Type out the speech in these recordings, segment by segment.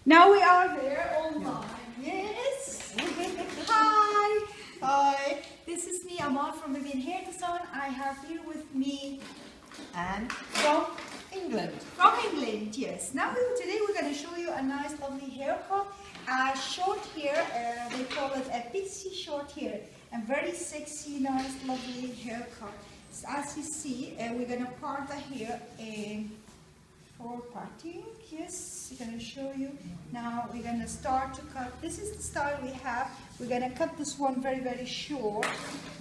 Now we are there online. Yes. Hi. Hi. This is me, Amal from Vivyan Hermuz. I have here with me And from England. from England. Yes. Now today we're going to show you a nice, lovely haircut. Short hair. They call it a Pixie short hair. A very sexy, nice, lovely haircut. So as you see, we're going to part the hair in 4 parting. Yes, I'm going to show you. Now we're going to start to cut. This is the style we have. We're going to cut this one very, very short,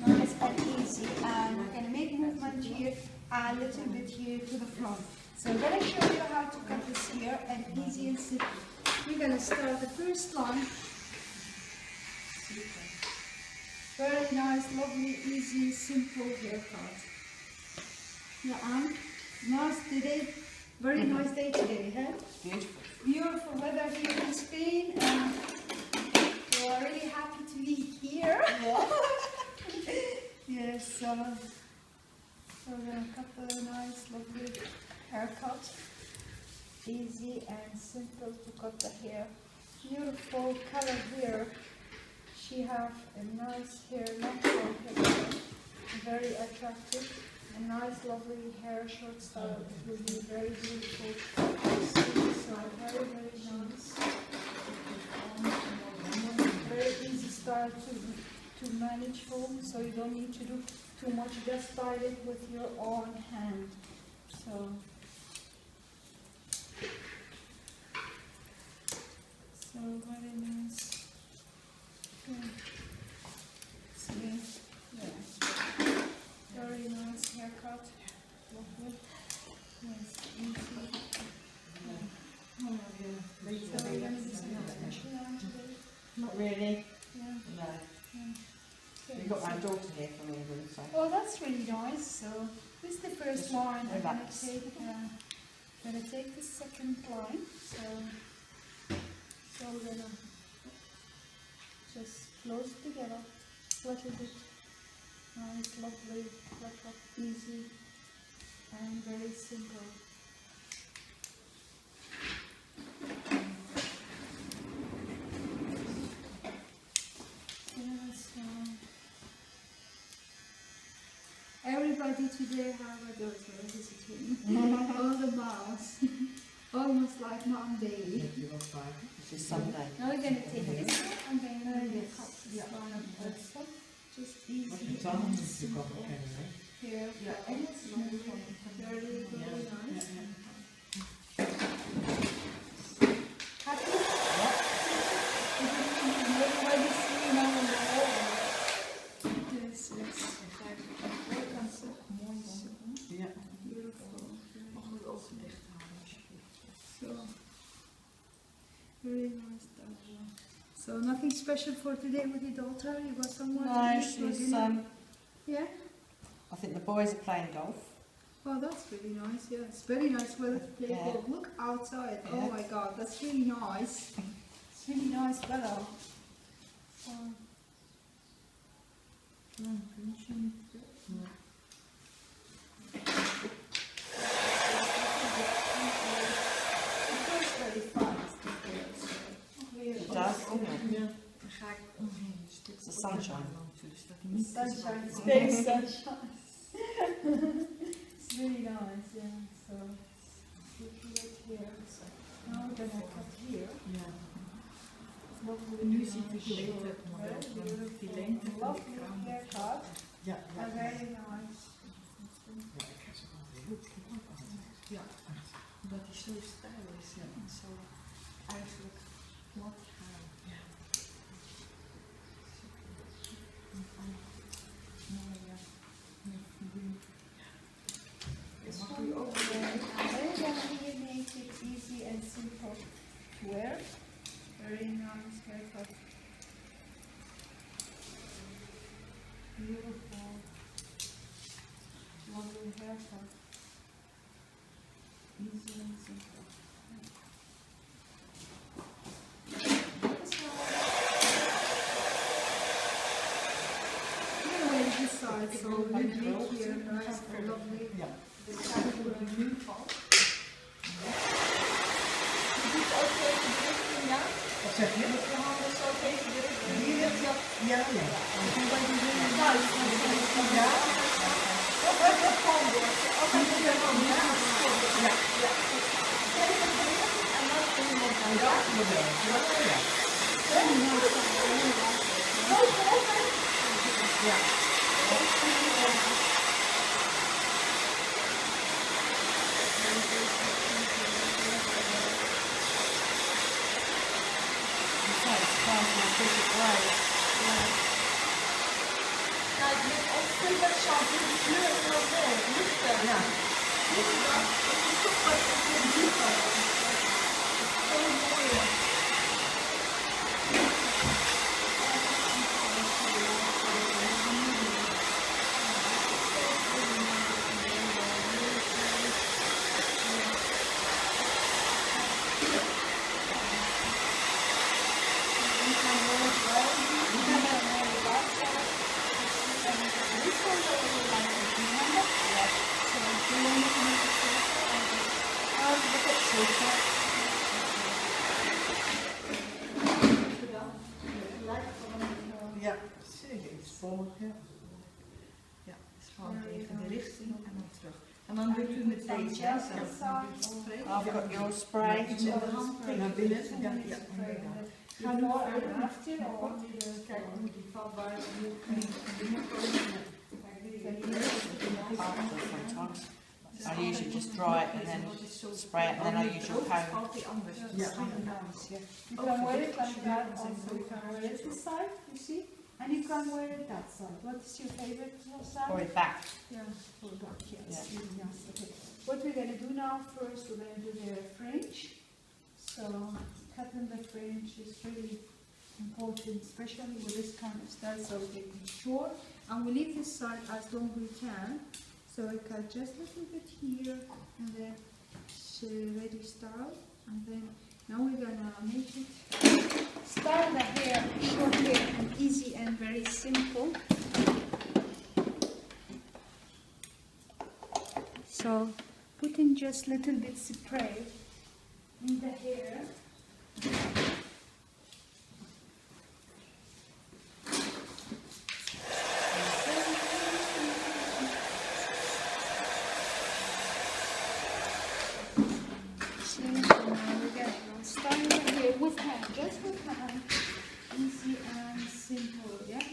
nice and easy. And we're going to make movement here a little bit here to the front. So I'm going to show you how to cut this here and easy and simple. We're going to start the first line. Very nice, lovely, easy, simple haircut. Yeah, and nice today. Very nice day today, huh? Beautiful. Beautiful weather here in Spain, and we are really happy to be here. Yeah. Yes, so we're going to cut the nice, lovely haircut. Easy and simple to cut the hair. Beautiful color here. She have a nice hair, natural hair, very attractive. A nice, lovely hair, short style. It will be very beautiful. So very, very nice. Very easy style to manage home, so you don't need to do too much. Just style it with your own hand. So very nice. See, yeah. Very nice haircut. Lovely. Yes, easy. Oh, yeah. So we're going to do something special on today. Not really. Yeah. No. Yeah. We've got my daughter here from England, so. Oh, that's really nice. So this is the first line. I'm going to take the second line. So we're going to just close it together. Little bit. Nice, lovely, easy, and very simple. Yes, everybody today have a daughter visiting. All the moms, almost like mom daily. This is Sunday. Now we're going to take this one and then we're going to cut this one also. Just easy. Here. Yeah. Very, very nice. Happy? Everybody see now on the wall. Yes, yes. Ja. Beautiful. Mag ik de ogen dicht houden alsjeblieft? So, very nice. So nothing special for today with your daughter? You got someone? No, she's, yeah? I think the boys are playing golf. Oh, that's really nice. Yeah, it's very nice weather to play golf. Look outside. Yeah. Oh my God, that's really nice. It's really nice weather. Very fast. It does, isn't it? Ja, dan ga ik omheen. Dus dit It's the sunshine. Dus dat hij niet Sunshine, it's very sunshine. It's really nice, yeah. So, it here. So, now we're gonna cut here. Ja. Lovely, Nu ziet de nice, lengte short, het model very van beautiful, die lengte van de lovely kraan. haircut. Ja, ja. And very nice. Ja, ik ga ze wel heel knap aan. Ja, omdat hij zo stijl is en zo eigenlijk plat gaan. Ja. This one over there. And then we're gonna make it easy and simple to wear. Very nice haircut. Beautiful. Lovely haircut. Easy and simple. This side, so we make here nice and lovely. Ja. The side where Nu valt. Dit ook even Wat zeg je? Je handen zo tegen de rug. Hier? Ja, ja. Thuis. Ja? Dat kan door. Altijd met je handen. Ja. Ja. En dan kun je nog aan Ja, dat wel. Ja, ja. Ja. Kijk, met ons filter shampoo, die kleur is wel veel. Lichter. Ja. Zie je dat? Het is toch wat dieper. Veel mooier. Ja, zeker. Spannend, ja. Ja, dus gewoon even de richting en dan terug. En dan doet u met deze. Ja, I've got your spray. Met de hand Naar binnen. Ja, ja. Ga nu verder achter. Kijk hoe die valt waar het nu binnen komen. Sometimes. I usually just dry it and then spray it and then I use your comb. Valt die anders. Ja. You can wear it like that also. You can wear it this side, you see? And you can wear it that side. What is your favorite side? Or it back. Yeah, for back, yes. Yeah. Yes, okay. What we're going to do now, first we're going to do the fringe. So cutting the fringe is really important, especially with this kind of style, so we get it short. And we leave this side as long as we can. So we cut just a little bit here, and then ready style. And then now we're going to make it, style the hair, short hair, and easy and very simple. So putting just little bit spray in the hair. So now we're going to style the hair with hand, just with hand, easy and simple, yeah?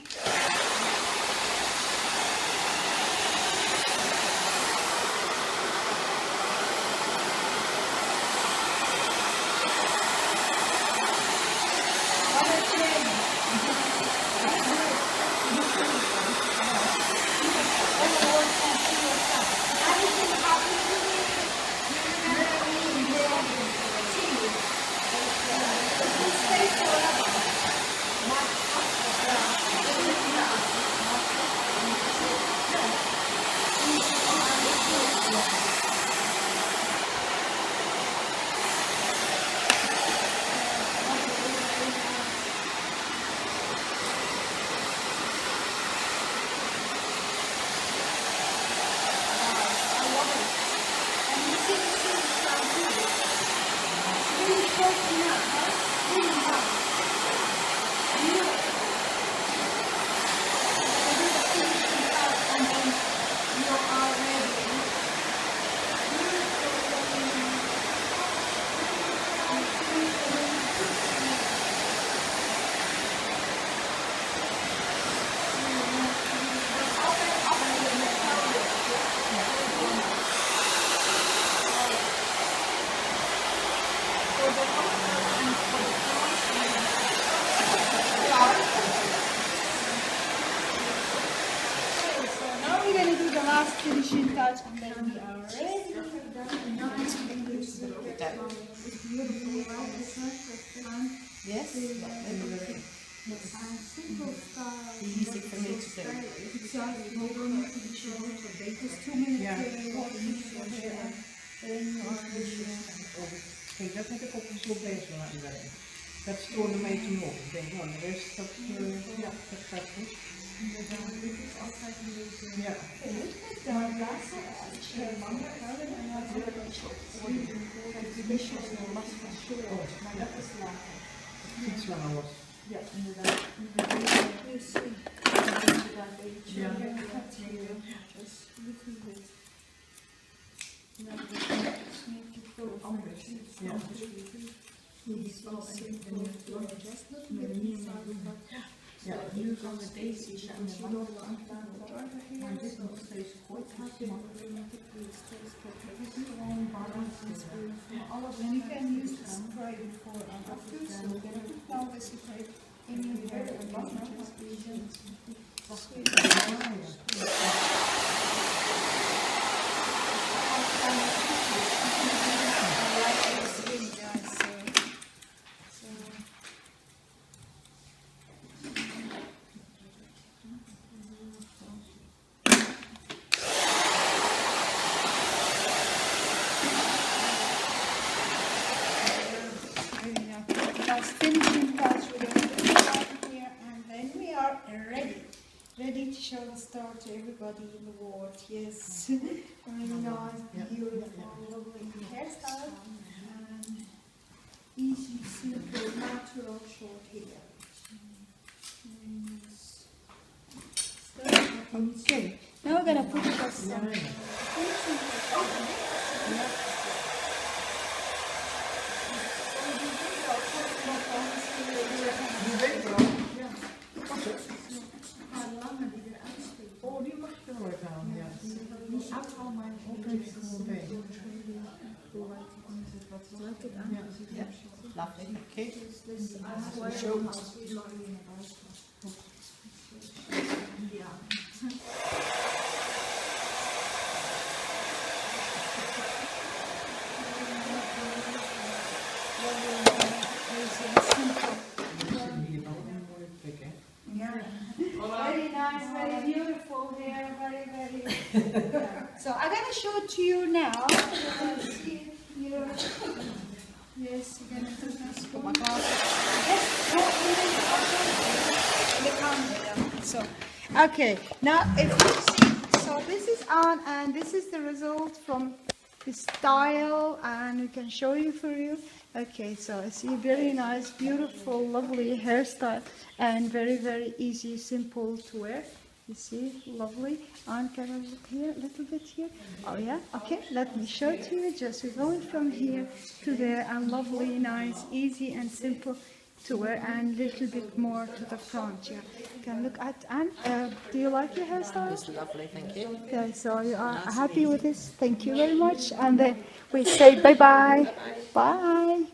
Finishing touch, and then we are ready. Yes? Simple style. Easy for me to do. Exactly. We don't need to be short. Just 2 minutes. Ja. And Kijk, dat heb ik op een slot bezig laten werken. Dat stoorde mij toen op. Ik denk, nou, de rest, dat, ja, dat gaat goed. Dit is altijd een beetje... Ja. de laatste langer houden en dan wordt het short. Kijk, die is nog last van short, maar dat is later. Iets langer was. Ja, inderdaad. You see. Ja. Dus little bit. Ja, Just make it go anders. Ja. Ja, nu gaan we deze in de wand maar dit nog steeds goed. Het is gewoon balans. And you can use the spray before and after, so you can put now the spray in your hair and just finishing touch with the here, and then we are ready to show the star to everybody in the world. Yes, very nice, beautiful, lovely hairstyle, and easy, simple, natural short hair. Okay, now we're gonna put some. Oh, die mag je nooit aan, ja. Yeah, lovely. Okay. Very nice, very beautiful hair, very. So I'm gonna show it to you now. See here. Yes, you're gonna put this. Put my glasses. Yes, the camera. So, okay. Now, if you see, so this is on, and this is the result from the style, and we can show you for you. Okay, so I see very nice, beautiful, lovely hairstyle, and very easy, simple to wear. You see, lovely. And can I look here, a little bit here? Oh yeah, okay, let me show it to you. Just we're going from here to there, and lovely, nice, easy and simple to wear, and a little bit more to the front. Yeah, you can look at. And do you like your hairstyle? It's lovely, thank you. Okay, so you are happy with this? Thank you very much. And then we say bye-bye. Bye.